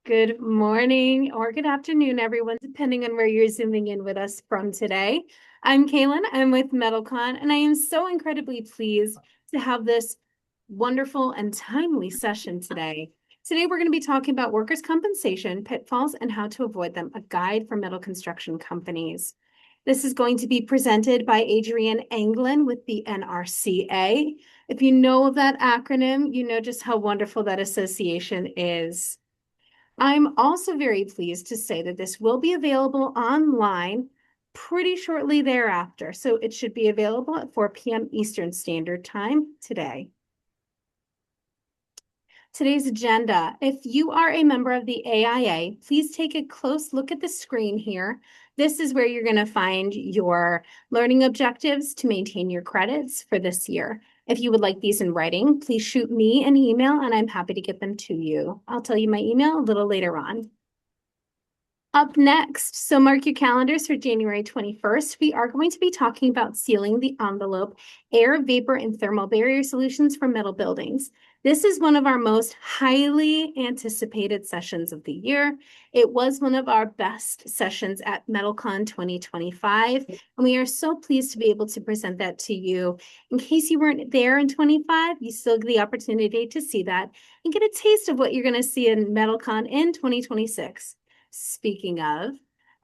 Good morning or good afternoon, everyone, depending on where you're zooming in with us from today. I'm Kaylin. I'm with METALCON, and I am so incredibly pleased to have this wonderful and timely session today. Today, we're going to be talking about workers' compensation, pitfalls, and how to avoid them, a guide for metal construction companies. This is going to be presented by Adrienne Anglin with the NRCA. If you know of that acronym, you know just how wonderful that association is. I'm also very pleased to say that this will be available online pretty shortly thereafter. So it should be available at 4 p.m. Eastern Standard Time today. Today's agenda. If you are a member of the AIA, please take a close look at the screen here. This is where you're going to find your learning objectives to maintain your credits for this year. If you would like these in writing, please shoot me an email and I'm happy to get them to you. I'll tell you my email a little later on. Up next, so mark your calendars for January 21st, we are going to be talking about sealing the envelope, air, vapor, and thermal barrier solutions for metal buildings. This is one of our most highly anticipated sessions of the year. It was one of our best sessions at METALCON 2025, and we are so pleased to be able to present that to you. In case you weren't there in 25, you still get the opportunity to see that and get a taste of what you're going to see in METALCON in 2026. Speaking of,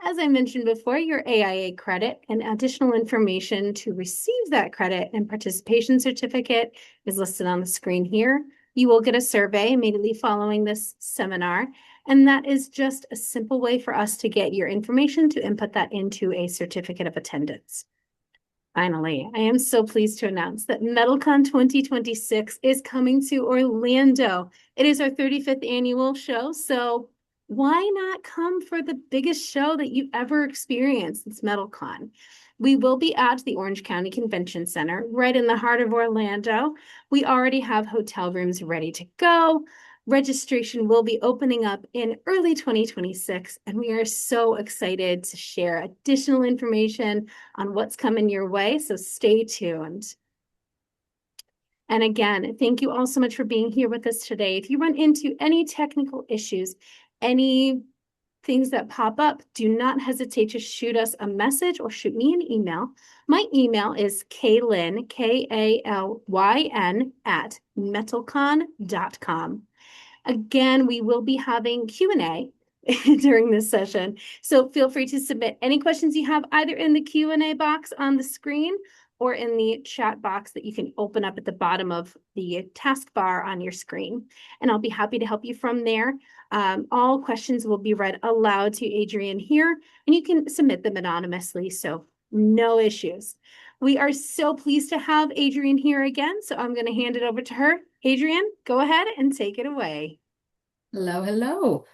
as I mentioned before, your AIA credit and additional information to receive that credit and participation certificate is listed on the screen here. You will get a survey immediately following this seminar, and that is just a simple way for us to get your information to input that into a certificate of attendance. Finally, I am so pleased to announce that METALCON 2026 is coming to Orlando. It is our 35th annual show, so why not come for the biggest show that you've ever experienced? It's METALCON. We will be at the Orange County Convention Center, right in the heart of Orlando. We already have hotel rooms ready to go. Registration will be opening up in early 2026, and we are so excited to share additional information on what's coming your way, so stay tuned. And again, thank you all so much for being here with us today. If you run into any technical issues, any things that pop up, do not hesitate to shoot us a message or shoot me an email. My email is Kaylyn, K-A-L-Y-N, at metalcon.com. Again, we will be having Q&A during this session, so feel free to submit any questions you have either in the Q&A box on the screen or in the chat box that you can open up at the bottom of the taskbar on your screen. And I'll be happy to help you from there. All questions will be read aloud to Adrienne here, and you can submit them anonymously, so no issues. We are so pleased to have Adrienne here again, so I'm going to hand it over to her. Adrienne, go ahead and take it away. Hello, hello.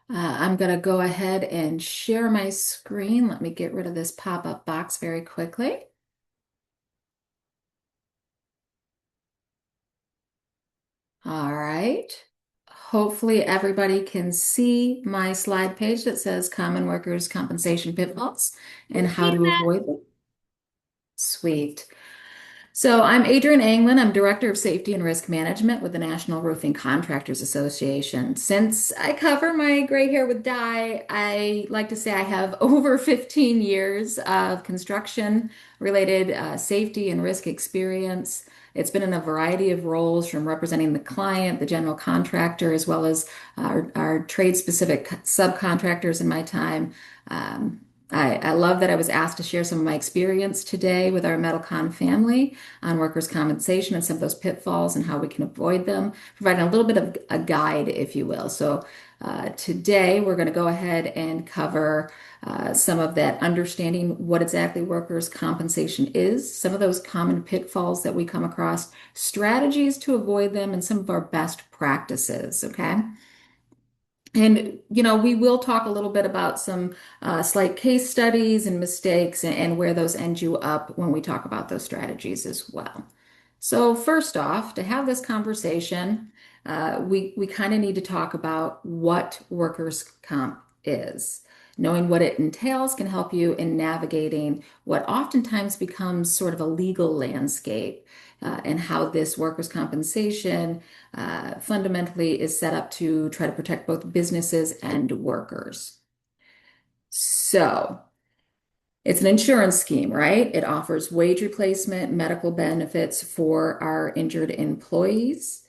I'm going to go ahead and share my screen. Let me get rid of this pop-up box very quickly. All right. Hopefully everybody can see my slide page that says Common Workers' Compensation Pitfalls and how to avoid them. Sweet. So I'm Adrienne Anglin. I'm Director of Safety and Risk Management with the National Roofing Contractors Association. Since I cover my gray hair with dye, I like to say I have over 15 years of construction-related safety and risk experience. It's been in a variety of roles from representing the client, the general contractor, as well as our trade-specific subcontractors in my time. I love that I was asked to share some of my experience today with our METALCON family on workers' compensation and some of those pitfalls and how we can avoid them, providing a little bit of a guide, if you will. So today we're going to go ahead and cover some of that, understanding what exactly workers' compensation is, some of those common pitfalls that we come across, strategies to avoid them, and some of our best practices, okay? And, we will talk a little bit about some slight case studies and mistakes and where those end you up when we talk about those strategies as well. So first off, to have this conversation, we kind of need to talk about what workers' comp is. Knowing what it entails can help you in navigating what oftentimes becomes sort of a legal landscape. and how this workers' compensation fundamentally is set up to try to protect both businesses and workers. So, it's an insurance scheme, right? It offers wage replacement, medical benefits for our injured employees.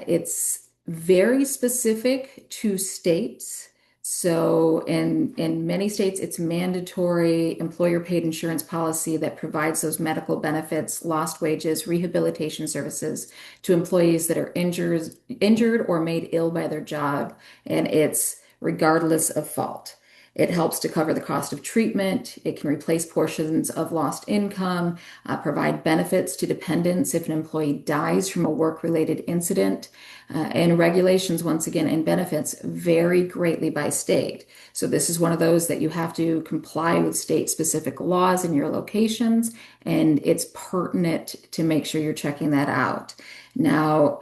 It's very specific to states. So in many states, it's mandatory employer-paid insurance policy that provides those medical benefits, lost wages, rehabilitation services to employees that are injured or made ill by their job, and it's regardless of fault. It helps to cover the cost of treatment. It can replace portions of lost income, provide benefits to dependents if an employee dies from a work-related incident. And regulations, once again, and benefits vary greatly by state. So this is one of those that you have to comply with state-specific laws in your locations, and it's pertinent to make sure you're checking that out. Now,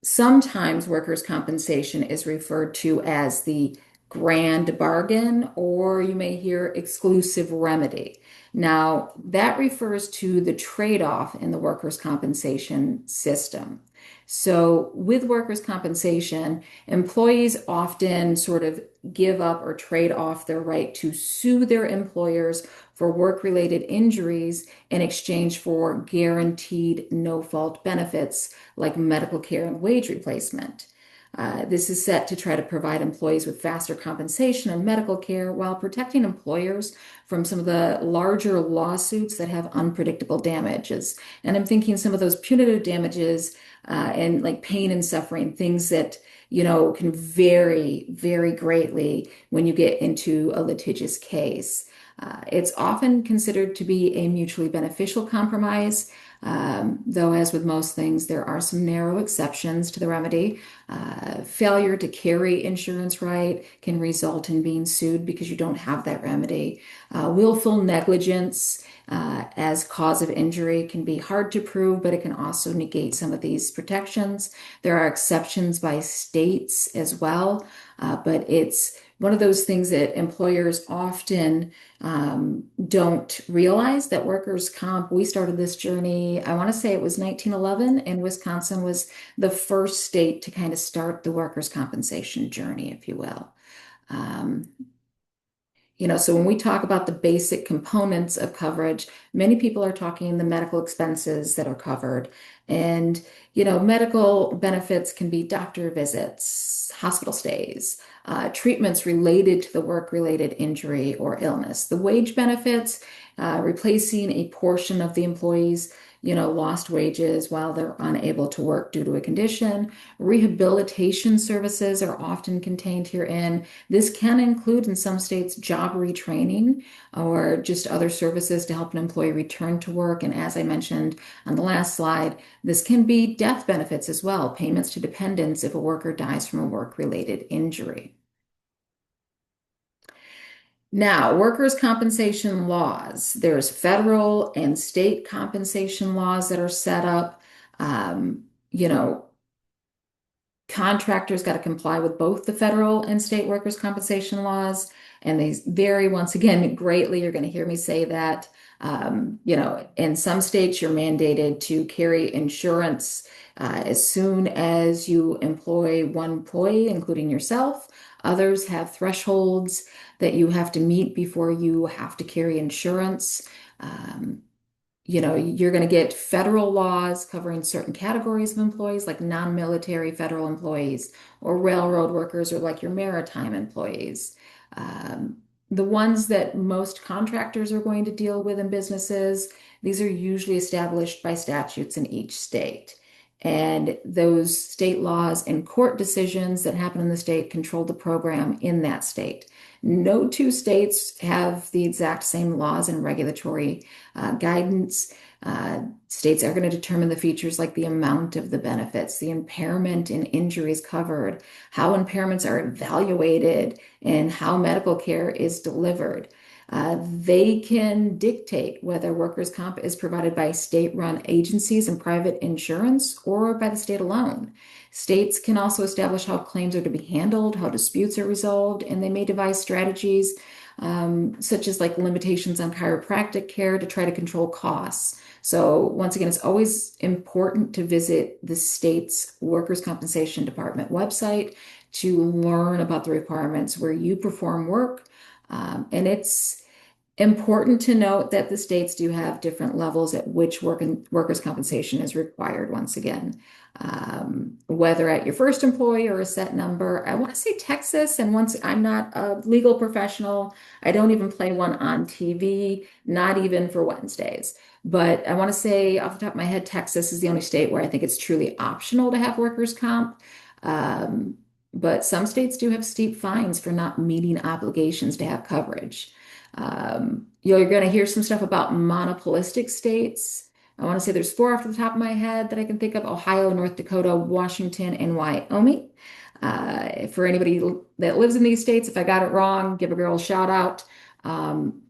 sometimes workers' compensation is referred to as the grand bargain, or you may hear exclusive remedy. Now, that refers to the trade-off in the workers' compensation system. So, with workers' compensation, employees often sort of give up or trade off their right to sue their employers for work-related injuries in exchange for guaranteed no-fault benefits like medical care and wage replacement. This is set to try to provide employees with faster compensation and medical care while protecting employers from some of the larger lawsuits that have unpredictable damages. And I'm thinking some of those punitive damages and like pain and suffering, things that can vary greatly when you get into a litigious case. It's often considered to be a mutually beneficial compromise, though, as with most things, there are some narrow exceptions to the remedy. Failure to carry insurance right can result in being sued because you don't have that remedy. Willful negligence as cause of injury can be hard to prove, but it can also negate some of these protections. There are exceptions by states as well, but it's one of those things that employers often don't realize that workers' comp, we started this journey, I want to say it was 1911, and Wisconsin was the first state to kind of start the workers' compensation journey, if you will. Um, so when we talk about the basic components of coverage, many people are talking the medical expenses that are covered. And, medical benefits can be doctor visits, hospital stays, treatments related to the work-related injury or illness. The wage benefits, replacing a portion of the employee's lost wages while they're unable to work due to a condition. Rehabilitation services are often contained herein. This can include, in some states, job retraining or just other services to help an employee return to work. And as I mentioned on the last slide, this can be death benefits as well, payments to dependents if a worker dies from a work-related injury. Now, workers' compensation laws. There's federal and state compensation laws that are set up. Um, you know, Contractors got to comply with both the federal and state workers' compensation laws, and these vary once again greatly. You're going to hear me say that. In some states, you're mandated to carry insurance as soon as you employ one employee, including yourself. Others have thresholds that you have to meet before you have to carry insurance. Um, you're going to get federal laws covering certain categories of employees, like non-military federal employees or railroad workers or like your maritime employees. Um, the ones that most contractors are going to deal with in businesses, these are usually established by statutes in each state. And those state laws and court decisions that happen in the state control the program in that state. No two states have the exact same laws and regulatory guidance. States are going to determine the features like the amount of the benefits, the impairment and injuries covered, how impairments are evaluated, and how medical care is delivered. They can dictate whether workers' comp is provided by state-run agencies and private insurance or by the state alone. States can also establish how claims are to be handled, how disputes are resolved, and they may devise strategies such as like limitations on chiropractic care to try to control costs. So once again, it's always important to visit the state's workers' compensation department website to learn about the requirements where you perform work. And it's important to note that the states do have different levels at which workers' compensation is required, once again. Whether at your first employee or a set number. I want to say Texas, and once I'm not a legal professional, I don't even play one on TV, not even for Wednesdays. But I want to say off the top of my head, Texas is the only state where I think it's truly optional to have workers' comp. Um, but some states do have steep fines for not meeting obligations to have coverage. You're going to hear some stuff about monopolistic states. I want to say there's four off the top of my head that I can think of: Ohio, North Dakota, Washington, and Wyoming. For anybody that lives in these states, if I got it wrong, give a girl a shout out.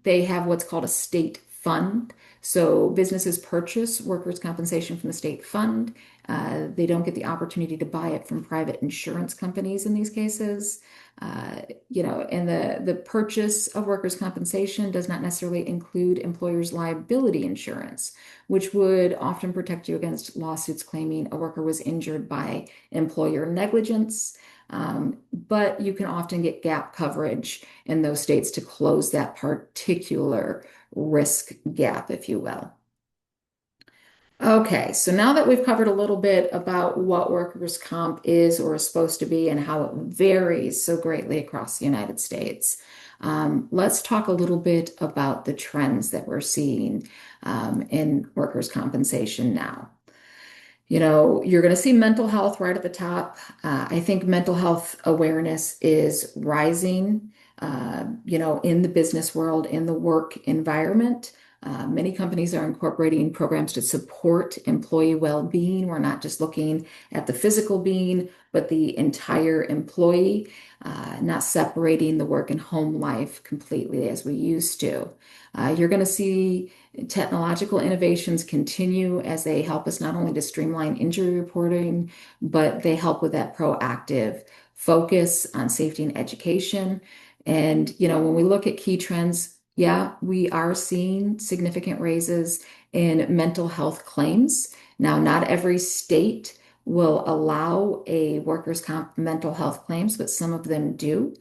They have what's called a state fund. So businesses purchase workers' compensation from the state fund. They don't get the opportunity to buy it from private insurance companies in these cases. And the purchase of workers' compensation does not necessarily include employers' liability insurance, which would often protect you against lawsuits claiming a worker was injured by employer negligence. But you can often get gap coverage in those states to close that particular risk gap, if you will. Okay, so now that we've covered a little bit about what workers' comp is or is supposed to be and how it varies so greatly across the United States, let's talk a little bit about the trends that we're seeing in workers' compensation now. You're going to see mental health right at the top. I think mental health awareness is rising, in the business world, in the work environment. Many companies are incorporating programs to support employee well-being. We're not just looking at the physical being, but the entire employee, not separating the work and home life completely as we used to. You're going to see technological innovations continue as they help us not only to streamline injury reporting, but they help with that proactive focus on safety and education. And, when we look at key trends, yeah, we are seeing significant raises in mental health claims. Now, not every state will allow a workers' comp mental health claims, but some of them do.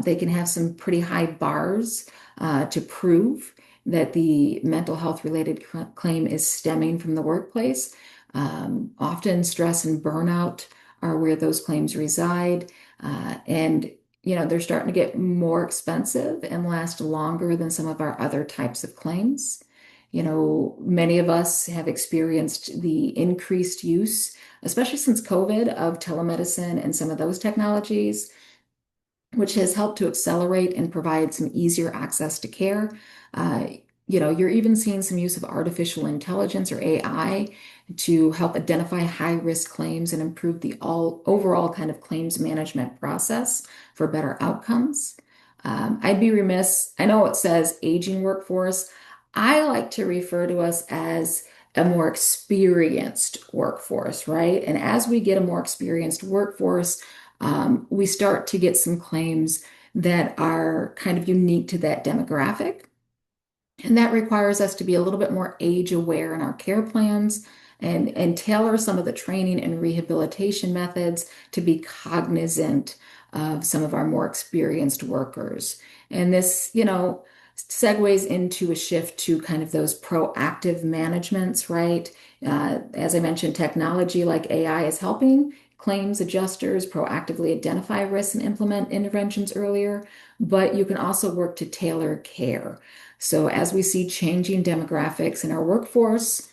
They can have some pretty high bars to prove that the mental health related claim is stemming from the workplace. Often stress and burnout are where those claims reside. And they're starting to get more expensive and last longer than some of our other types of claims. Many of us have experienced the increased use, especially since COVID, of telemedicine and some of those technologies, which has helped to accelerate and provide some easier access to care. Uh, you're even seeing some use of artificial intelligence or AI to help identify high-risk claims and improve the overall kind of claims management process for better outcomes. I'd be remiss, I know it says aging workforce. I like to refer to us as a more experienced workforce, right? And as we get a more experienced workforce, we start to get some claims that are kind of unique to that demographic. And that requires us to be a little bit more age aware in our care plans and tailor some of the training and rehabilitation methods to be cognizant of some of our more experienced workers. And this, segues into a shift to kind of those proactive managements, right? As I mentioned, technology like AI is helping claims adjusters proactively identify risks and implement interventions earlier, but you can also work to tailor care. So as we see changing demographics in our workforce,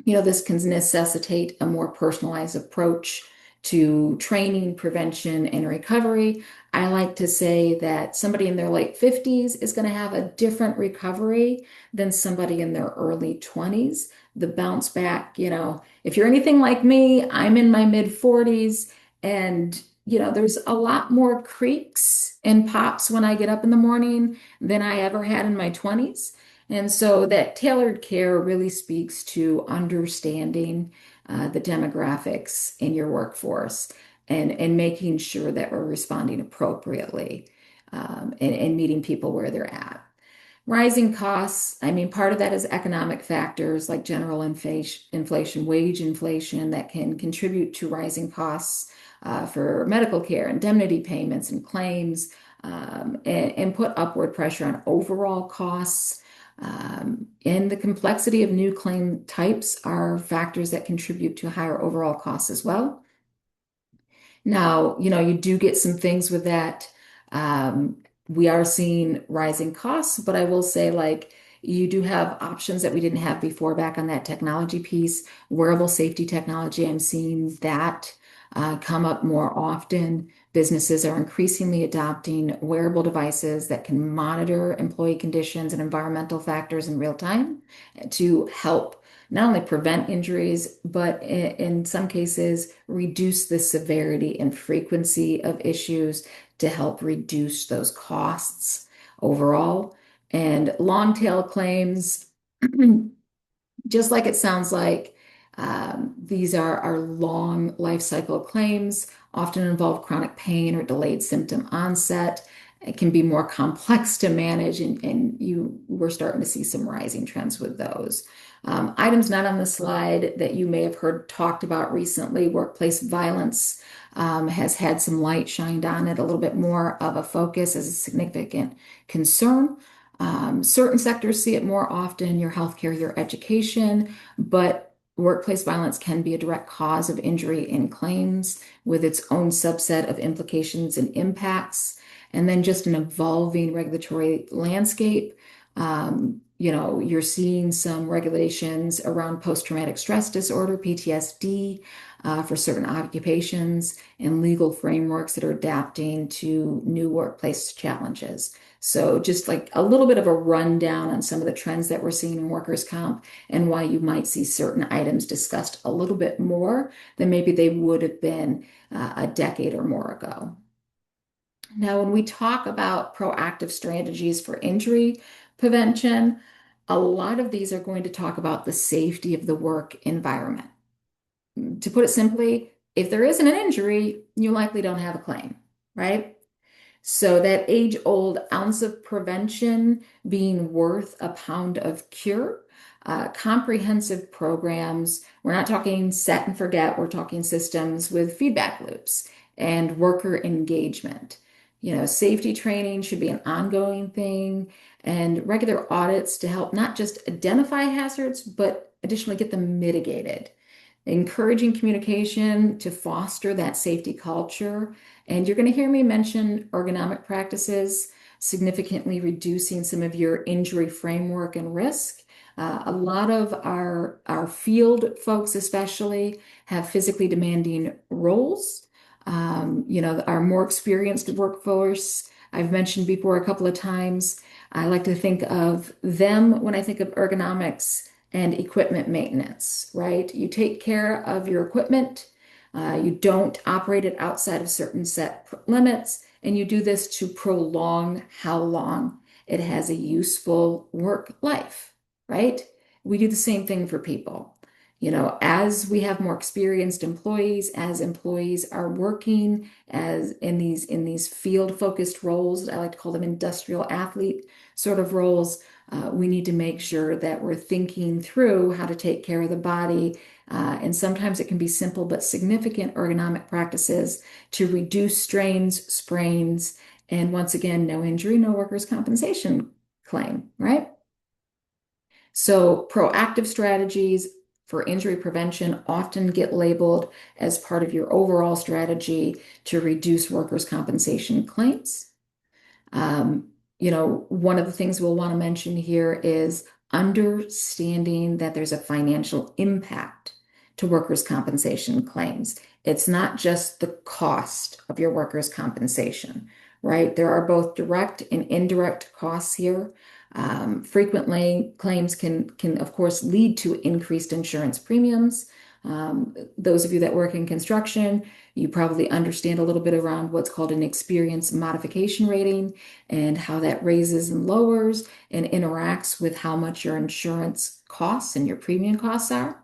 this can necessitate a more personalized approach to training, prevention, and recovery. I like to say that somebody in their late 50s is going to have a different recovery than somebody in their early 20s. The bounce back, if you're anything like me, I'm in my mid 40s, and there's a lot more creaks and pops when I get up in the morning than I ever had in my 20s. And so that tailored care really speaks to understanding the demographics in your workforce and making sure that we're responding appropriately. and meeting people where they're at. Rising costs, I mean, part of that is economic factors like general inflation, wage inflation that can contribute to rising costs for medical care, indemnity payments, and claims, and put upward pressure on overall costs. And the complexity of new claim types are factors that contribute to higher overall costs as well. Now, you do get some things with that. Um, we are seeing rising costs, but I will say, like, you do have options that we didn't have before back on that technology piece. Wearable safety technology, I'm seeing that come up more often. Businesses are increasingly adopting wearable devices that can monitor employee conditions and environmental factors in real time to help not only prevent injuries, but in some cases, reduce the severity and frequency of issues to help reduce those costs overall. And long tail claims, just like it sounds like, these are long life cycle claims, often involve chronic pain or delayed symptom onset. It can be more complex to manage, and we're starting to see some rising trends with those. Items not on the slide that you may have heard talked about recently, workplace violence has had some light shined on it, a little bit more of a focus as a significant concern. Certain sectors see it more often, your healthcare, your education, but workplace violence can be a direct cause of injury and claims with its own subset of implications and impacts. And then just an evolving regulatory landscape. You're seeing some regulations around post-traumatic stress disorder, PTSD, for certain occupations, and legal frameworks that are adapting to new workplace challenges. So just like a little bit of a rundown on some of the trends that we're seeing in workers' comp and why you might see certain items discussed a little bit more than maybe they would have been a decade or more ago. Now, when we talk about proactive strategies for injury prevention, a lot of these are going to talk about the safety of the work environment. To put it simply, if there isn't an injury, you likely don't have a claim, right? So that age-old ounce of prevention being worth a pound of cure, comprehensive programs. We're not talking set and forget, we're talking systems with feedback loops and worker engagement. Safety training should be an ongoing thing, and regular audits to help not just identify hazards, but additionally get them mitigated. Encouraging communication to foster that safety culture. And you're going to hear me mention ergonomic practices, significantly reducing some of your injury framework and risk. A lot of our field folks, especially, have physically demanding roles. Our more experienced workforce, I've mentioned before a couple of times, I like to think of them when I think of ergonomics and equipment maintenance, right? You take care of your equipment, you don't operate it outside of certain set limits, and you do this to prolong how long it has a useful work life, right? We do the same thing for people. As we have more experienced employees, as employees are working as in these field-focused roles, I like to call them industrial athlete sort of roles, we need to make sure that we're thinking through how to take care of the body. And sometimes it can be simple but significant ergonomic practices to reduce strains, sprains, and once again, no injury, no workers' compensation claim, right? So proactive strategies for injury prevention often get labeled as part of your overall strategy to reduce workers' compensation claims. One of the things we'll want to mention here is understanding that there's a financial impact to workers' compensation claims. It's not just the cost of your workers' compensation, right? There are both direct and indirect costs here. Frequently, claims can of course lead to increased insurance premiums. Those of you that work in construction, you probably understand a little bit around what's called an experience modification rating and how that raises and lowers and interacts with how much your insurance costs and your premium costs are.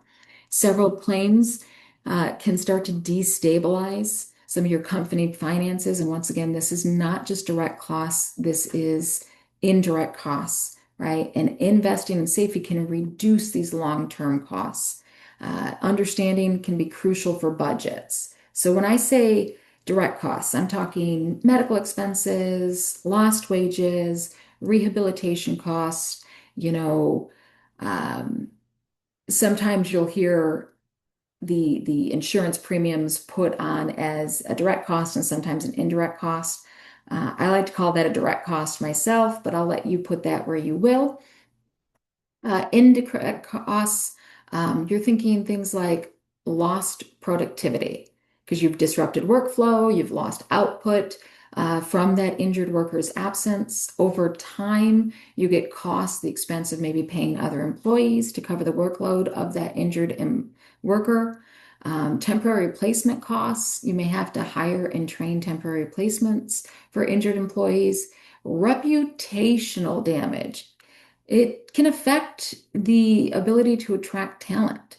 Several claims can start to destabilize some of your company finances. And once again, this is not just direct costs, this is indirect costs, right? And investing in safety can reduce these long-term costs. Understanding can be crucial for budgets. So when I say direct costs, I'm talking medical expenses, lost wages, rehabilitation costs, you know, um, sometimes you'll hear the insurance premiums put on as a direct cost and sometimes an indirect cost. I like to call that a direct cost myself, but I'll let you put that where you will. Indirect costs, you're thinking things like lost productivity because you've disrupted workflow, you've lost output from that injured worker's absence. Over time, you get costs, the expense of maybe paying other employees to cover the workload of that injured worker. Temporary replacement costs, you may have to hire and train temporary replacements for injured employees. Reputational damage. It can affect the ability to attract talent.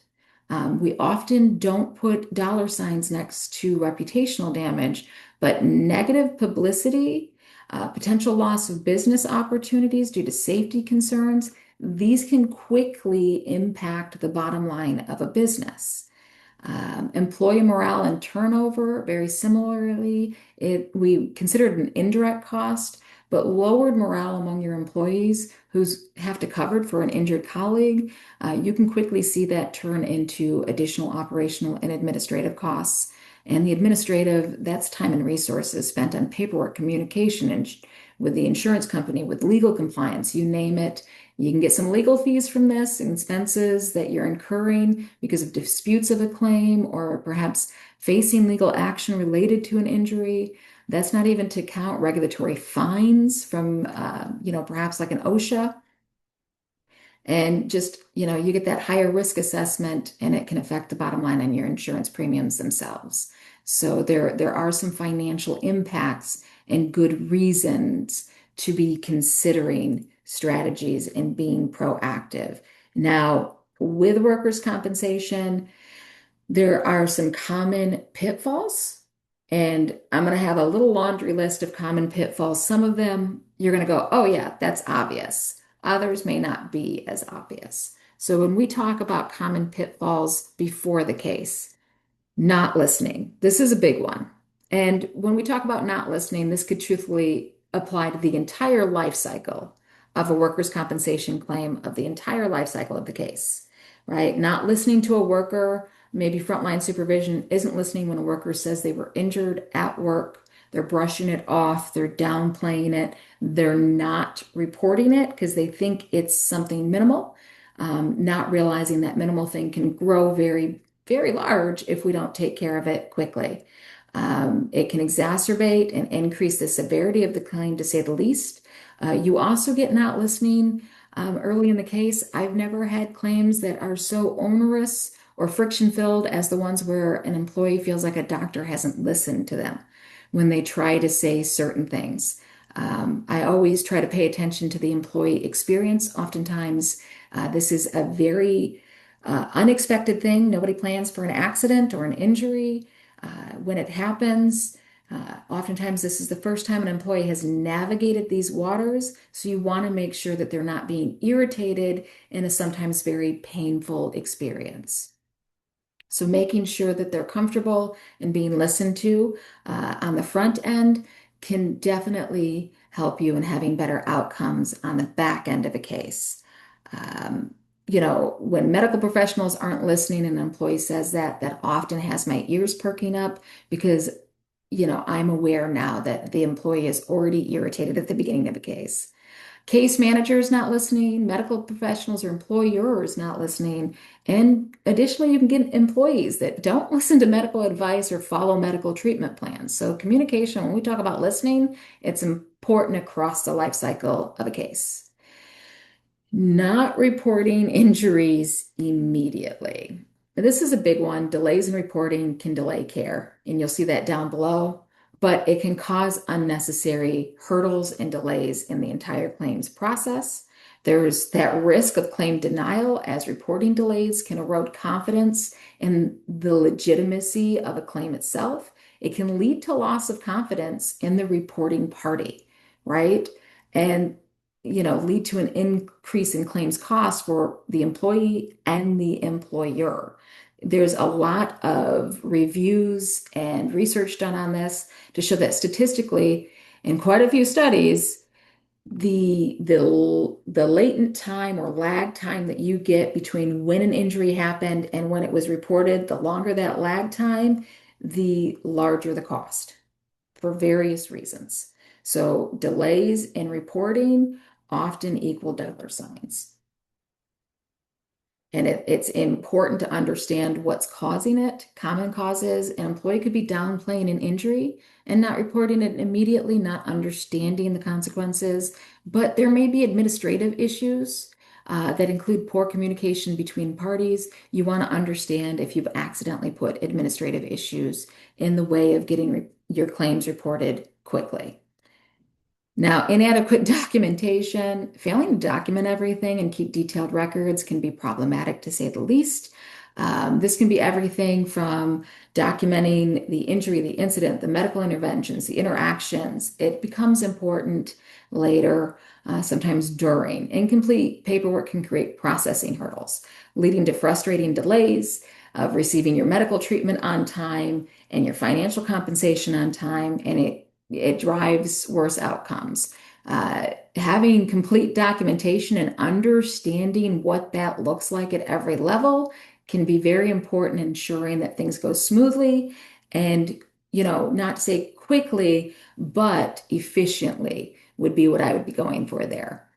We often don't put dollar signs next to reputational damage, but negative publicity, potential loss of business opportunities due to safety concerns, these can quickly impact the bottom line of a business. Employee morale and turnover, very similarly, we consider it an indirect cost, but lowered morale among your employees who have to cover for an injured colleague, you can quickly see that turn into additional operational and administrative costs. And the administrative, that's time and resources spent on paperwork, communication, and with the insurance company, with legal compliance, you name it. You can get some legal fees from this, expenses that you're incurring because of disputes of a claim or perhaps facing legal action related to an injury. That's not even to count regulatory fines from, perhaps like an OSHA. And just, you get that higher risk assessment and it can affect the bottom line on your insurance premiums themselves. So there are some financial impacts and good reasons to be considering strategies and being proactive. Now, with workers' compensation, there are some common pitfalls, and I'm going to have a little laundry list of common pitfalls. Some of them you're going to go, oh, yeah, that's obvious. Others may not be as obvious. So when we talk about common pitfalls before the case, not listening. This is a big one. And when we talk about not listening, this could truthfully apply to the entire life cycle of a workers' compensation claim, of the entire life cycle of the case, right? Not listening to a worker, maybe frontline supervision isn't listening when a worker says they were injured at work. They're brushing it off, they're downplaying it, they're not reporting it because they think it's something minimal, not realizing that minimal thing can grow very very large if we don't take care of it quickly. It can exacerbate and increase the severity of the claim, to say the least. You also get not listening early in the case. I've never had claims that are so onerous or friction filled as the ones where an employee feels like a doctor hasn't listened to them when they try to say certain things. I always try to pay attention to the employee experience. Oftentimes, this is a very unexpected thing. Nobody plans for an accident or an injury. When it happens, oftentimes this is the first time an employee has navigated these waters. So you want to make sure that they're not being irritated in a sometimes very painful experience. So making sure that they're comfortable and being listened to on the front end can definitely help you in having better outcomes on the back end of a case. When medical professionals aren't listening and an employee says that, that often has my ears perking up because, I'm aware now that the employee is already irritated at the beginning of a case. Case managers not listening, medical professionals or employers not listening. And additionally, you can get employees that don't listen to medical advice or follow medical treatment plans. So communication, when we talk about listening, it's important across the life cycle of a case. Not reporting injuries immediately. This is a big one. Delays in reporting can delay care, and you'll see that down below, but it can cause unnecessary hurdles and delays in the entire claims process. There's that risk of claim denial, as reporting delays can erode confidence in the legitimacy of a claim itself it can lead to loss of confidence in the reporting party, right? And lead to an increase in claims costs for the employee and the employer. There's a lot of reviews and research done on this to show that statistically, in quite a few studies, the latent time or lag time that you get between when an injury happened and when it was reported, the longer that lag time, the larger the cost for various reasons. So delays in reporting often equal dollar signs. And it's important to understand what's causing it. Common causes, an employee could be downplaying an injury and not reporting it immediately, not understanding the consequences. But there may be administrative issues that include poor communication between parties. You want to understand if you've accidentally put administrative issues in the way of getting your claims reported quickly. Now, inadequate documentation, failing to document everything and keep detailed records can be problematic to say the least. This can be everything from documenting the injury, the incident, the medical interventions, the interactions. It becomes important later, sometimes during. Incomplete paperwork can create processing hurdles, leading to frustrating delays of receiving your medical treatment on time and your financial compensation on time, and it drives worse outcomes. Having complete documentation and understanding what that looks like at every level can be very important in ensuring that things go smoothly and, not to say quickly, but efficiently would be what I would be going for there.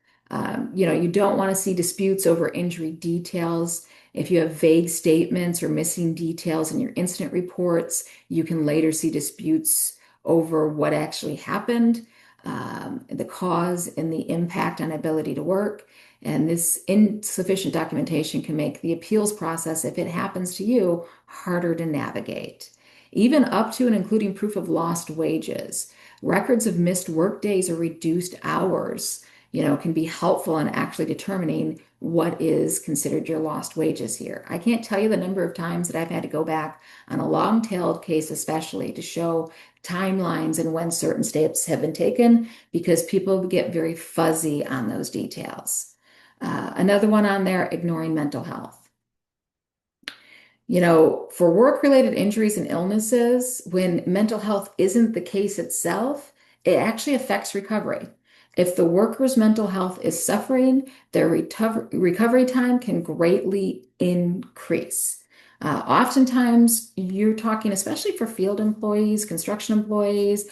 You don't want to see disputes over injury details. If you have vague statements or missing details in your incident reports, you can later see disputes over what actually happened, the cause and the impact on ability to work. And this insufficient documentation can make the appeals process, if it happens to you, harder to navigate. Even up to and including proof of lost wages. Records of missed work days or reduced hours, can be helpful in actually determining what is considered your lost wages here. I can't tell you the number of times that I've had to go back on a long-tailed case, especially to show timelines and when certain steps have been taken because people get very fuzzy on those details. Another one on there, ignoring mental health. For work-related injuries and illnesses, when mental health isn't the case itself, it actually affects recovery. If the worker's mental health is suffering, their recovery time can greatly increase. Oftentimes, you're talking, especially for field employees, construction employees,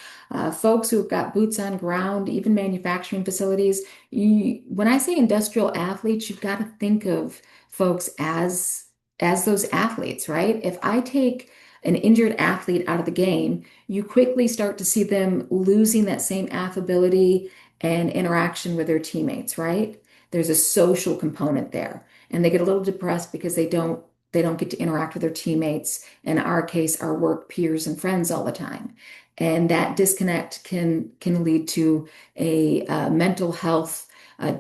folks who've got boots on ground, even manufacturing facilities. When I say industrial athletes, you've got to think of folks as those athletes, right? If I take an injured athlete out of the game, you quickly start to see them losing that same affability and interaction with their teammates, right? There's a social component there, and they get a little depressed because they don't get to interact with their teammates, in our case, our work peers and friends all the time. And that disconnect can lead to a mental health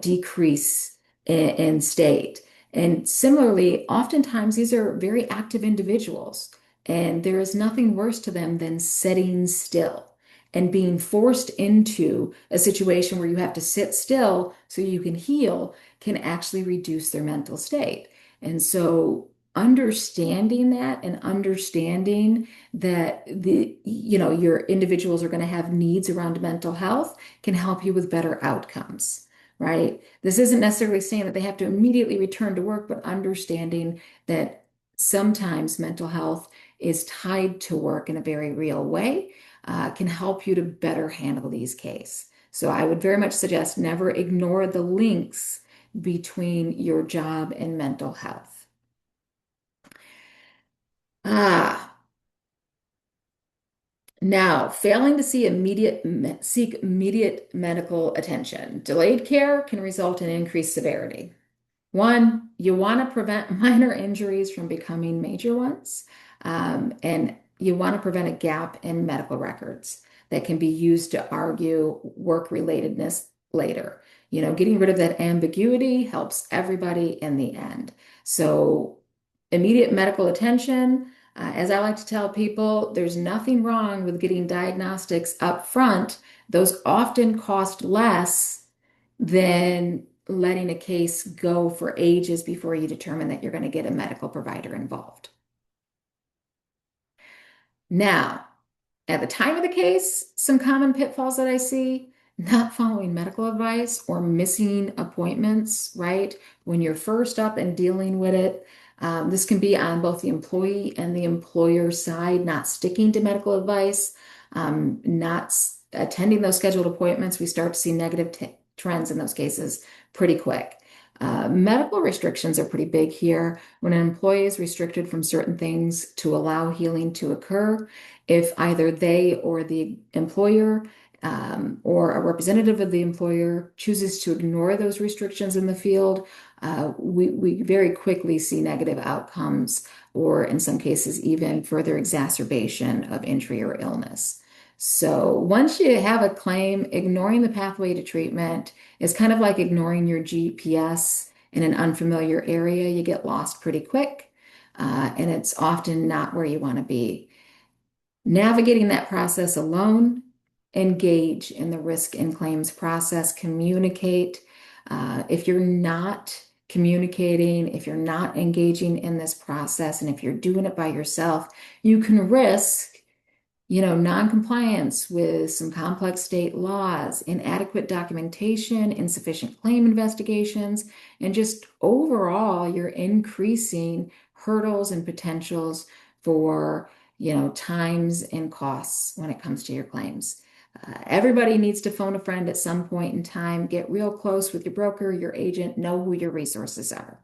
decrease in state. And similarly, oftentimes these are very active individuals, and there is nothing worse to them than sitting still and being forced into a situation where you have to sit still so you can heal can actually reduce their mental state. And so understanding that and understanding that your individuals are going to have needs around mental health can help you with better outcomes, right? This isn't necessarily saying that they have to immediately return to work, but understanding that sometimes mental health is tied to work in a very real way can help you to better handle these cases. So I would very much suggest never ignore the links between your job and mental health. Now, failing to seek immediate medical attention. Delayed care can result in increased severity. One, you want to prevent minor injuries from becoming major ones, and you want to prevent a gap in medical records that can be used to argue work relatedness later. Getting rid of that ambiguity helps everybody in the end. So, immediate medical attention, As I like to tell people, there's nothing wrong with getting diagnostics up front. Those often cost less than letting a case go for ages before you determine that you're going to get a medical provider involved. Now, at the time of the case, some common pitfalls that I see, not following medical advice or missing appointments, right? When you're first up and dealing with it, this can be on both the employee and the employer side, not sticking to medical advice, not attending those scheduled appointments. We start to see negative trends in those cases pretty quick. Medical restrictions are pretty big here. When an employee is restricted from certain things to allow healing to occur, if either they or the employer or a representative of the employer chooses to ignore those restrictions in the field, we very quickly see negative outcomes, or in some cases, even further exacerbation of injury or illness. So once you have a claim, ignoring the pathway to treatment is kind of like ignoring your GPS in an unfamiliar area. You get lost pretty quick, and it's often not where you want to be. Navigating that process alone, engage in the risk and claims process, communicate. If you're not communicating, if you're not engaging in this process, and if you're doing it by yourself, you can risk non-compliance with some complex state laws, inadequate documentation, insufficient claim investigations, and just overall, you're increasing hurdles and potentials for, times and costs when it comes to your claims. Everybody needs to phone a friend at some point in time, get real close with your broker, your agent, know who your resources are.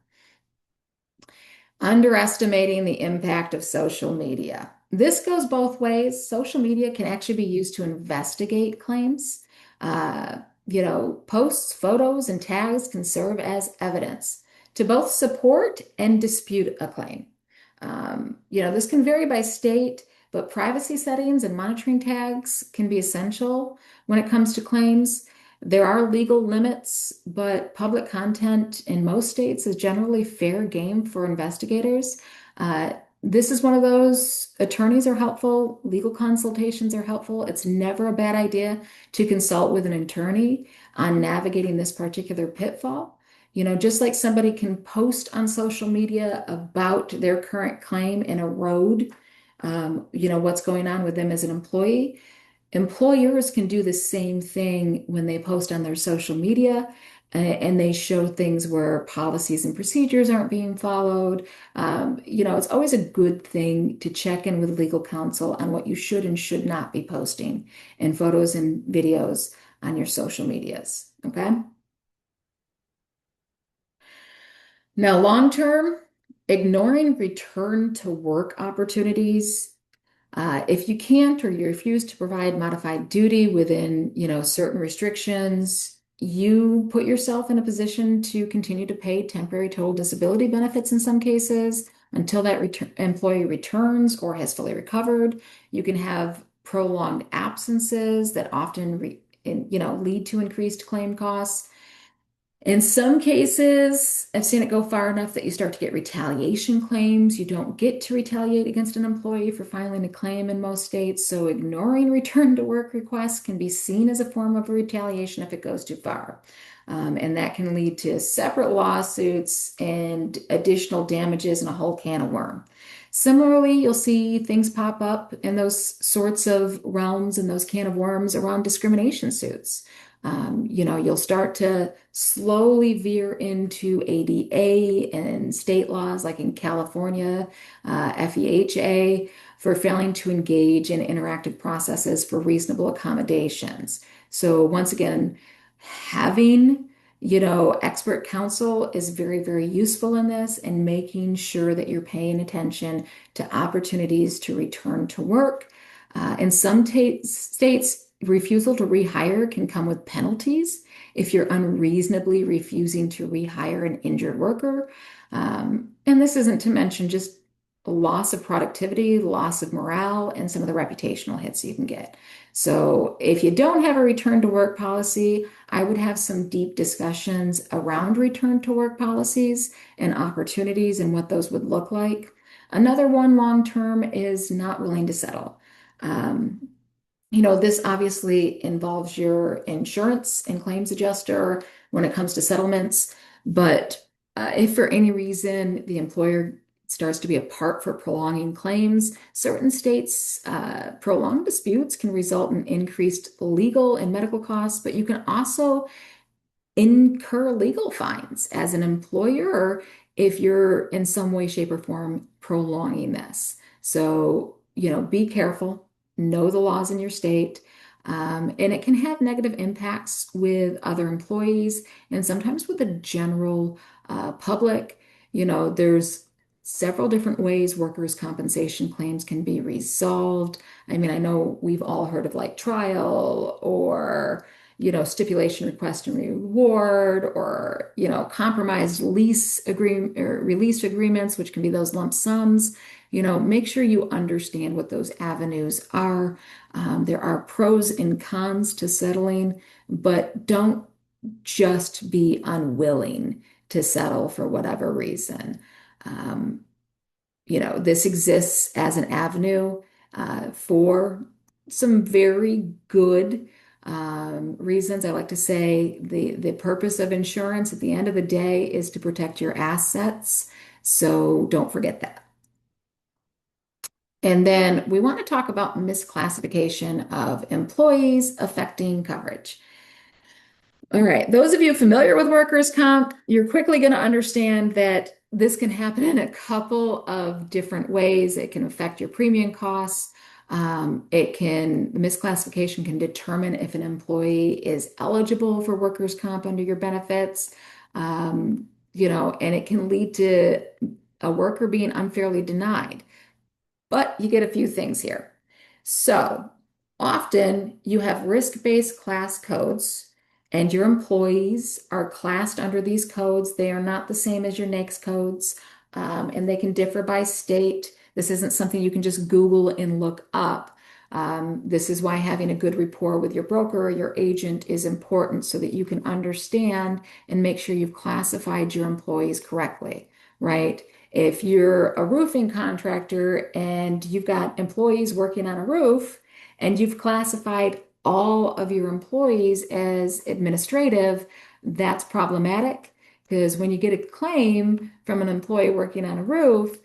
Underestimating the impact of social media. This goes both ways. Social media can actually be used to investigate claims. Posts, photos, and tags can serve as evidence to both support and dispute a claim. This can vary by state, but privacy settings and monitoring tags can be essential when it comes to claims. There are legal limits, but public content in most states is generally fair game for investigators. This is one of those, attorneys are helpful, legal consultations are helpful. It's never a bad idea to consult with an attorney on navigating this particular pitfall. Just like somebody can post on social media about their current claim and erode, what's going on with them as an employee. Employers can do the same thing when they post on their social media and they show things where policies and procedures aren't being followed. It's always a good thing to check in with legal counsel on what you should and should not be posting in photos and videos on your social medias. Okay. Now, long term, ignoring return to work opportunities. If you can't or you refuse to provide modified duty within, certain restrictions, you put yourself in a position to continue to pay temporary total disability benefits in some cases until that employee returns or has fully recovered. You can have prolonged absences that often lead to increased claim costs. In some cases, I've seen it go far enough that you start to get retaliation claims. You don't get to retaliate against an employee for filing a claim in most states, so ignoring return to work requests can be seen as a form of retaliation if it goes too far. And that can lead to separate lawsuits and additional damages and a whole can of worm. Similarly, you'll see things pop up in those sorts of realms and those can of worms around discrimination suits. You'll start to slowly veer into ADA and state laws, like in California, FEHA, for failing to engage in interactive processes for reasonable accommodations. So once again, having, expert counsel is very, very useful in this, and making sure that you're paying attention to opportunities to return to work. In some states, refusal to rehire can come with penalties if you're unreasonably refusing to rehire an injured worker. And this isn't to mention just loss of productivity, loss of morale, and some of the reputational hits you can get. So if you don't have a return to work policy, I would have some deep discussions around return to work policies and opportunities and what those would look like. Another one long term is not willing to settle. Um, this obviously involves your insurance and claims adjuster when it comes to settlements. But if for any reason the employer starts to be a part for prolonging claims, certain states, prolonged disputes can result in increased legal and medical costs, but you can also incur legal fines as an employer if you're in some way, shape, or form prolonging this. So, be careful, know the laws in your state, and it can have negative impacts with other employees and sometimes with the general public. There's several different ways workers' compensation claims can be resolved. I mean, I know we've all heard of like trial or stipulation request and reward, or, compromised lease agreement or release agreements, which can be those lump sums. Make sure you understand what those avenues are. There are pros and cons to settling, but don't just be unwilling to settle for whatever reason. Um, this exists as an avenue for some very good reasons. I like to say the purpose of insurance at the end of the day is to protect your assets. So don't forget that. And then we want to talk about misclassification of employees affecting coverage. All right, those of you familiar with workers' comp, you're quickly going to understand that this can happen in a couple of different ways. It can affect your premium costs. The misclassification can determine if an employee is eligible for workers' comp under your benefits. And it can lead to a worker being unfairly denied. But you get a few things here. So often you have risk-based class codes, and your employees are classed under these codes. They are not the same as your NAICS codes, and they can differ by state. This isn't something you can just Google and look up. This is why having a good rapport with your broker or your agent is important so that you can understand and make sure you've classified your employees correctly, right? If you're a roofing contractor and you've got employees working on a roof and you've classified all of your employees as administrative, that's problematic because when you get a claim from an employee working on a roof,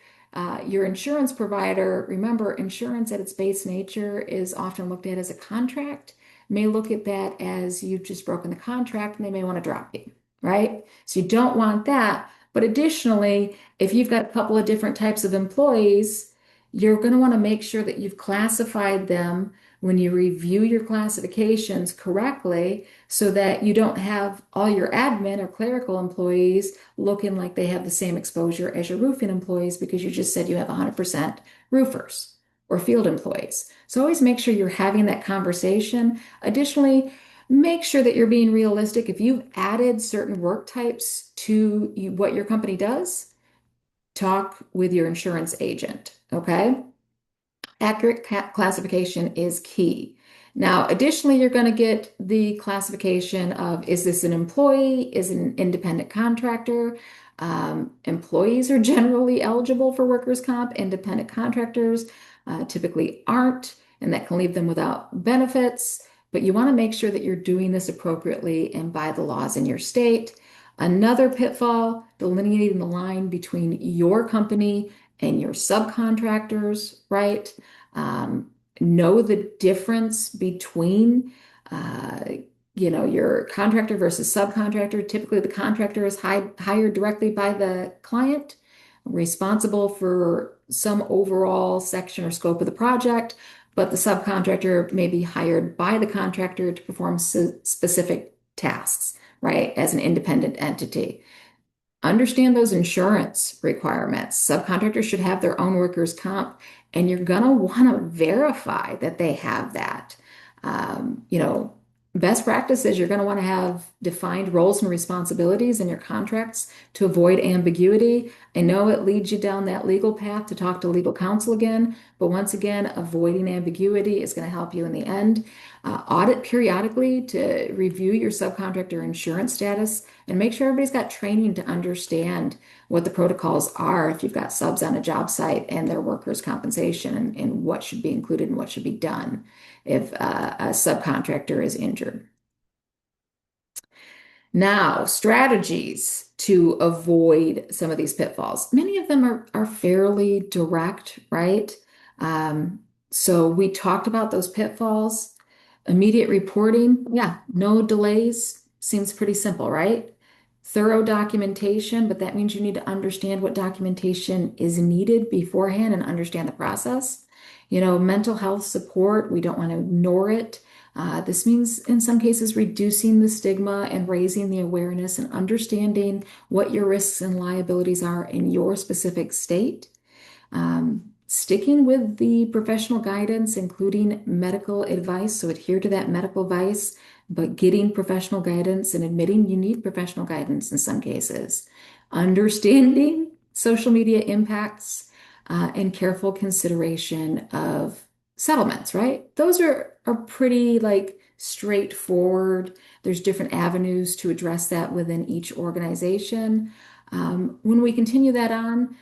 your insurance provider, remember, insurance at its base nature is often looked at as a contract, may look at that as you've just broken the contract and they may want to drop you, right? So you don't want that. But additionally, if you've got a couple of different types of employees, you're going to want to make sure that you've classified them when you review your classifications correctly so that you don't have all your admin or clerical employees looking like they have the same exposure as your roofing employees because you just said you have 100% roofers or field employees. So always make sure you're having that conversation. Additionally, make sure that you're being realistic. If you've added certain work types to what your company does, talk with your insurance agent, okay? Accurate classification is key. Now, additionally, you're going to get the classification of is this an employee, is it an independent contractor? Employees are generally eligible for workers' comp. Independent contractors typically aren't, and that can leave them without benefits. But you want to make sure that you're doing this appropriately and by the laws in your state. Another pitfall, delineating the line between your company and your subcontractors, right? Know the difference between, your contractor versus subcontractor. Typically, the contractor is hired directly by the client, responsible for some overall section or scope of the project, but the subcontractor may be hired by the contractor to perform specific tasks, right, as an independent entity. Understand those insurance requirements. Subcontractors should have their own workers' comp, and you're going to want to verify that they have that. Best practices, you're going to want to have defined roles and responsibilities in your contracts to avoid ambiguity. I know it leads you down that legal path to talk to legal counsel again, but but once again, avoiding ambiguity is going to help you in the end. Audit periodically to review your subcontractor insurance status and make sure everybody's got training to understand what the protocols are if you've got subs on a job site and their workers' compensation and what should be included and what should be done if a subcontractor is injured. Now, strategies to avoid some of these pitfalls. Many of them are fairly direct, right? Um, so we talked about those pitfalls. Immediate reporting, yeah, no delays. Seems pretty simple, right? Thorough documentation, but that means you need to understand what documentation is needed beforehand and understand the process. Mental health support, we don't want to ignore it. This means, in some cases, reducing the stigma and raising the awareness and understanding what your risks and liabilities are in your specific state. Sticking with the professional guidance, including medical advice, so adhere to that medical advice, but getting professional guidance and admitting you need professional guidance in some cases. Understanding social media impacts and careful consideration of settlements, right? Those are pretty like straightforward. There's different avenues to address that within each organization. When we continue that on,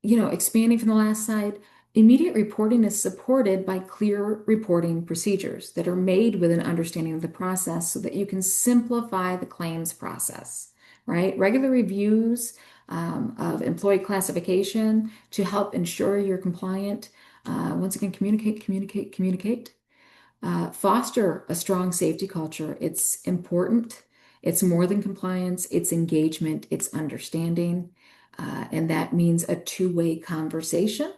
expanding from the last slide, immediate reporting is supported by clear reporting procedures that are made with an understanding of the process so that you can simplify the claims process, right? Regular reviews of employee classification to help ensure you're compliant. Once again, communicate. Foster a strong safety culture. It's important. It's more than compliance, it's engagement, it's understanding. And that means a two-way conversation.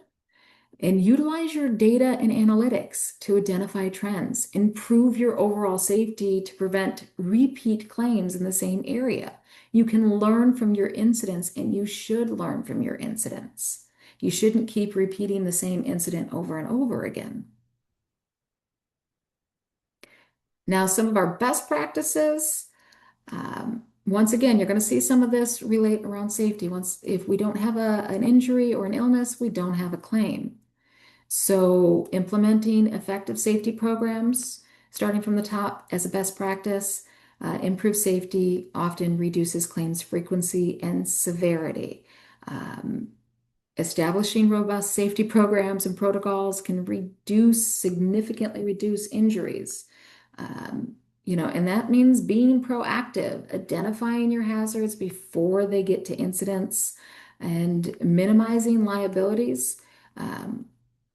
And utilize your data and analytics to identify trends. Improve your overall safety to prevent repeat claims in the same area. You can learn from your incidents, and you should learn from your incidents. You shouldn't keep repeating the same incident over and over again. Now, some of our best practices. Once again, you're going to see some of this relate around safety. If we don't have an injury or an illness, we don't have a claim. So implementing effective safety programs, starting from the top as a best practice, improve safety, often reduces claims frequency and severity. Establishing robust safety programs and protocols can significantly reduce injuries. And that means being proactive, identifying your hazards before they get to incidents and minimizing liabilities.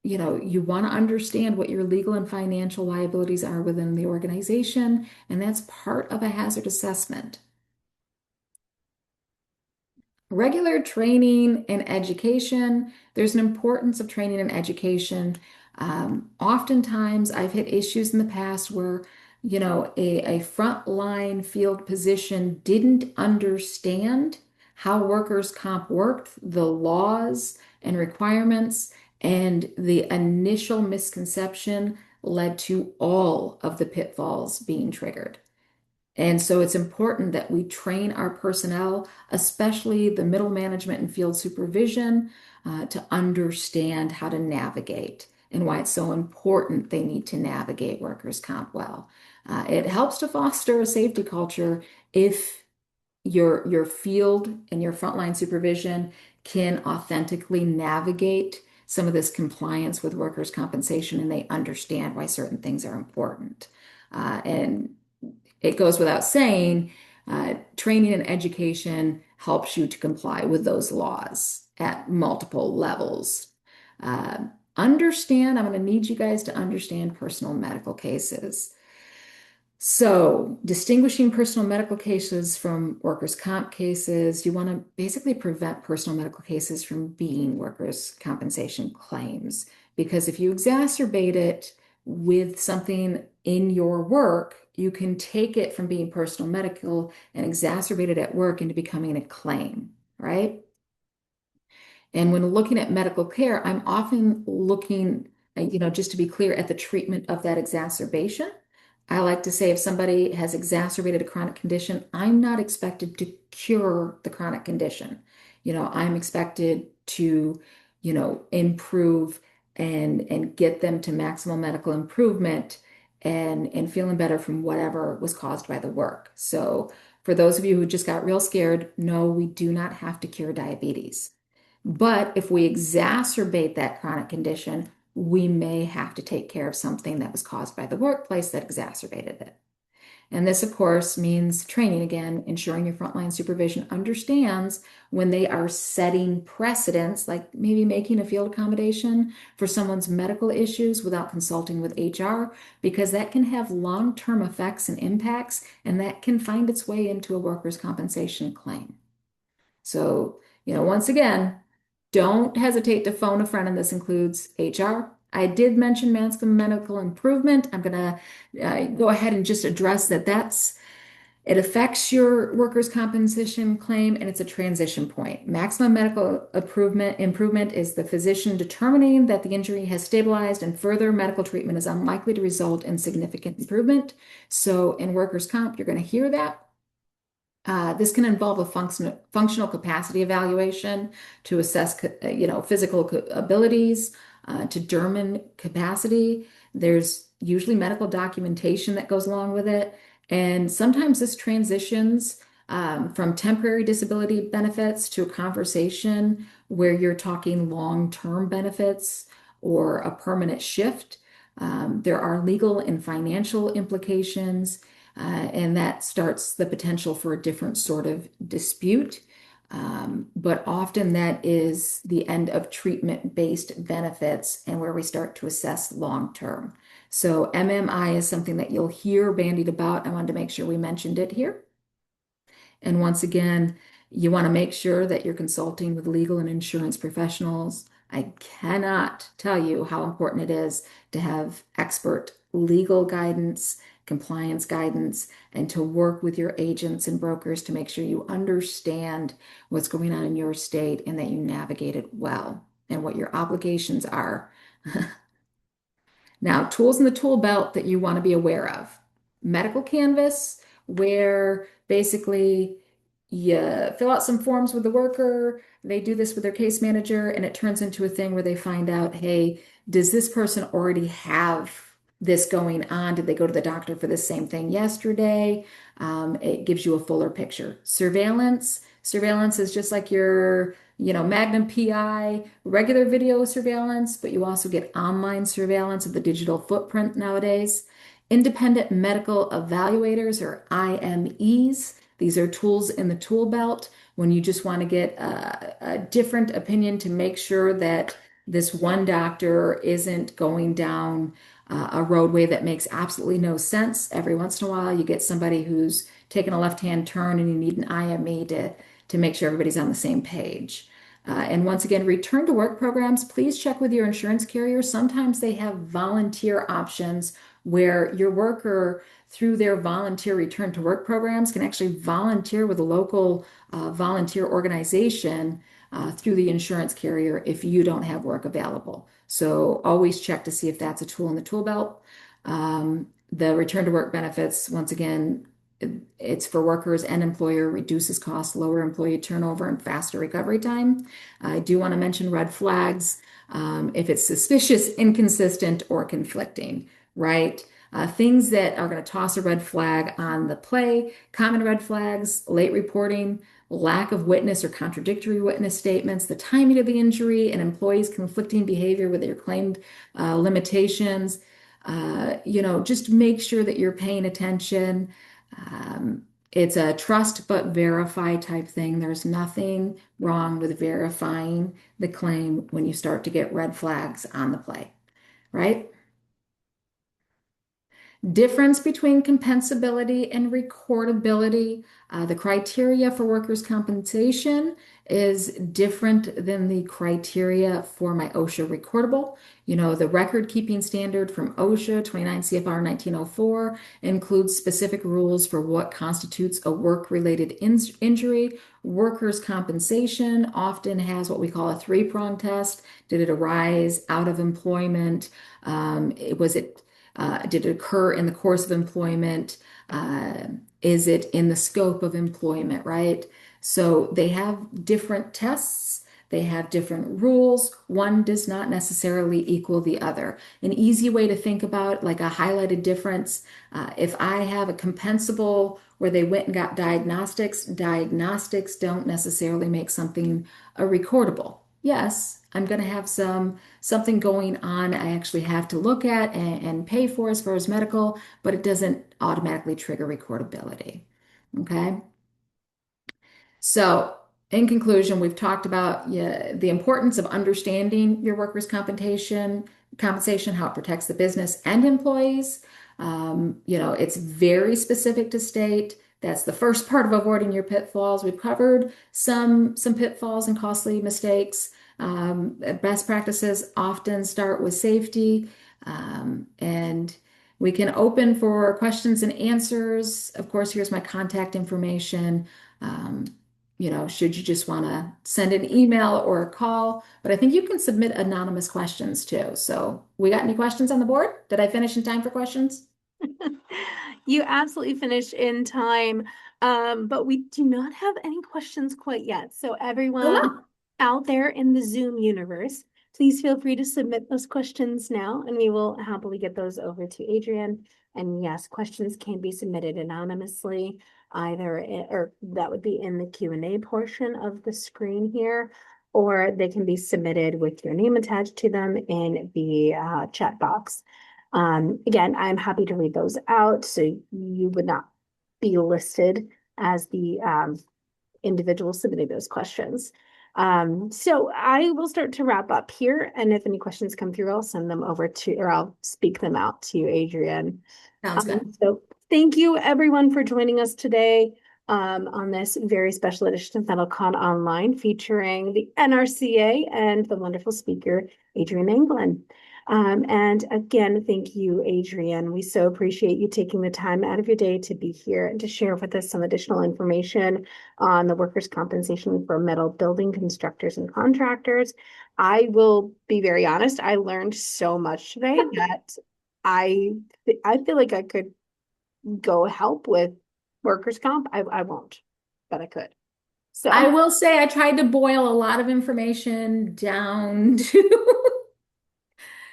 You want to understand what your legal and financial liabilities are within the organization, and that's part of a hazard assessment. Regular training and education. There's an importance of training and education. Oftentimes, I've hit issues in the past where, a frontline field position didn't understand how workers' comp worked, the laws and requirements, and the initial misconception led to all of the pitfalls being triggered. And so it's important that we train our personnel, especially the middle management and field supervision, to understand how to navigate and why it's so important they need to navigate workers' comp well. It helps to foster a safety culture if your field and your frontline supervision can authentically navigate some of this compliance with workers' compensation and they understand why certain things are important. And it goes without saying, training and education helps you to comply with those laws at multiple levels. I'm going to need you guys to understand personal medical cases. So, distinguishing personal medical cases from workers' comp cases, you want to basically prevent personal medical cases from being workers' compensation claims. Because if you exacerbate it with something in your work, you can take it from being personal medical and exacerbate it at work into becoming a claim, right? And when looking at medical care, I'm often looking, just to be clear, at the treatment of that exacerbation. I like to say if somebody has exacerbated a chronic condition, I'm not expected to cure the chronic condition. I'm expected to, improve and get them to maximal medical improvement and feeling better from whatever was caused by the work. So for those of you who just got real scared, no, we do not have to cure diabetes. But if we exacerbate that chronic condition, we may have to take care of something that was caused by the workplace that exacerbated it. And this, of course, means training again, ensuring your frontline supervision understands when they are setting precedents, like maybe making a field accommodation for someone's medical issues without consulting with HR, because that can have long-term effects and impacts, and that can find its way into a workers' compensation claim. So, once again, don't hesitate to phone a friend, and this includes HR. I did mention maximum medical improvement. I'm going to go ahead and just address that it affects your workers' compensation claim and it's a transition point. Maximum medical improvement is the physician determining that the injury has stabilized and further medical treatment is unlikely to result in significant improvement. So in workers' comp, you're going to hear that. This can involve a functional capacity evaluation to assess, physical abilities, to determine capacity. There's usually medical documentation that goes along with it. And sometimes this transitions from temporary disability benefits to a conversation where you're talking long-term benefits or a permanent shift. There are legal and financial implications. And that starts the potential for a different sort of dispute. But often that is the end of treatment-based benefits and where we start to assess long-term. So MMI is something that you'll hear bandied about. I wanted to make sure we mentioned it here. And once again, you want to make sure that you're consulting with legal and insurance professionals. I cannot tell you how important it is to have expert legal guidance, compliance guidance, and to work with your agents and brokers to make sure you understand what's going on in your state and that you navigate it well and what your obligations are. Now, tools in the tool belt that you want to be aware of. Medical Canvas, where basically you fill out some forms with the worker, they do this with their case manager, and it turns into a thing where they find out, hey, does this person already have this going on? Did they go to the doctor for the same thing yesterday? It gives you a fuller picture. Surveillance is just like your Magnum PI, regular video surveillance, but you also get online surveillance of the digital footprint nowadays. Independent medical evaluators, or IMEs. These are tools in the tool belt when you just want to get a different opinion to make sure that this one doctor isn't going down a roadway that makes absolutely no sense. Every once in a while, you get somebody who's taking a left-hand turn and you need an IME to make sure everybody's on the same page. And once again, return to work programs, please check with your insurance carrier. Sometimes they have volunteer options where your worker, through their volunteer return to work programs, can actually volunteer with a local volunteer organization through the insurance carrier if you don't have work available. So always check to see if that's a tool in the tool belt. The return to work benefits, once again, it's for workers and employer, reduces costs, lower employee turnover, and faster recovery time. I do want to mention red flags if it's suspicious, inconsistent, or conflicting, right? Things that are going to toss a red flag on the play, common red flags, late reporting, lack of witness or contradictory witness statements, the timing of the injury, and employees' conflicting behavior with their claimed limitations. Just make sure that you're paying attention. It's a trust but verify type thing. There's nothing wrong with verifying the claim when you start to get red flags on the play, right? Difference between compensability and recordability. The criteria for workers' compensation is different than the criteria for my OSHA recordable. The record keeping standard from OSHA 29 CFR 1904 includes specific rules for what constitutes a work-related injury. Workers' compensation often has what we call a three-prong test. Did it arise out of employment? Did it occur in the course of employment? Is it in the scope of employment, right? So they have different tests They have different rules. One does not necessarily equal the other. An easy way to think about like a highlighted difference, if I have a compensable where they went and got diagnostics, diagnostics don't necessarily make something a recordable. Yes, I'm going to have something going on I actually have to look at and pay for as far as medical, but it doesn't automatically trigger recordability. Okay. So, in conclusion, we've talked about yeah, the importance of understanding your workers' compensation, how it protects the business and employees. It's very specific to state. That's the first part of avoiding your pitfalls. We've covered some pitfalls and costly mistakes. Best practices often start with safety, and we can open for questions and answers. Of course, here's my contact information. Um, should you just want to send an email or a call, but I think you can submit anonymous questions too. So we got any questions on the board? Did I finish in time for questions? You absolutely finished in time, but we do not have any questions quite yet. So Oh everyone no. out there in the Zoom universe, please feel free to submit those questions now, and we will happily get those over to Adrian. And yes, questions can be submitted anonymously, or that would be in the Q&A portion of the screen here, or they can be submitted with your name attached to them in the chat box. Again, I'm happy to read those out, so you would not be listed as the individual submitting those questions. So I will start to wrap up here, and if any questions come through, I'll send them over to, or I'll speak them out to you, Adrian. Sounds good. So thank you everyone for joining us today on this very special edition of METALCON Online featuring the NRCA and the wonderful speaker, Adrian Anglin. And again, thank you, Adrian. We so appreciate you taking the time out of your day to be here and to share with us some additional information on the workers' compensation for metal building constructors and contractors. I will be very honest, I learned so much today that I feel like I could go help with workers' comp. I won't, but I could. I So will say I tried to boil a lot of information down to,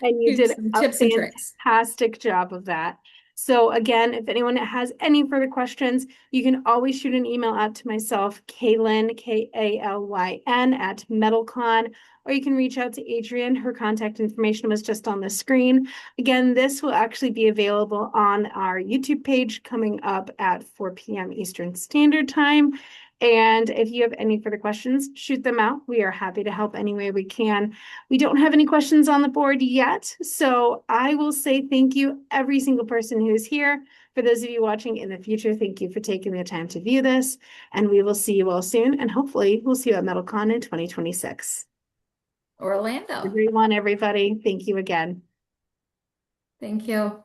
and you to did some a tips and tricks. fantastic job of that. So again, if anyone has any further questions, you can always shoot an email out to myself, Kaylyn, Kalyn at METALCON, or you can reach out to Adrian. Her contact information was just on the screen. Again, this will actually be available on our YouTube page coming up at 4 p.m. Eastern Standard Time. And if you have any further questions, shoot them out. We are happy to help any way we can. We don't have any questions on the board yet, so I will say thank you every single person who is here. For those of you watching in the future, thank you for taking the time to view this, and we will see you all soon, and hopefully we'll see you at METALCON in 2026. Orlando. Everyone, everybody, thank you again. Thank you.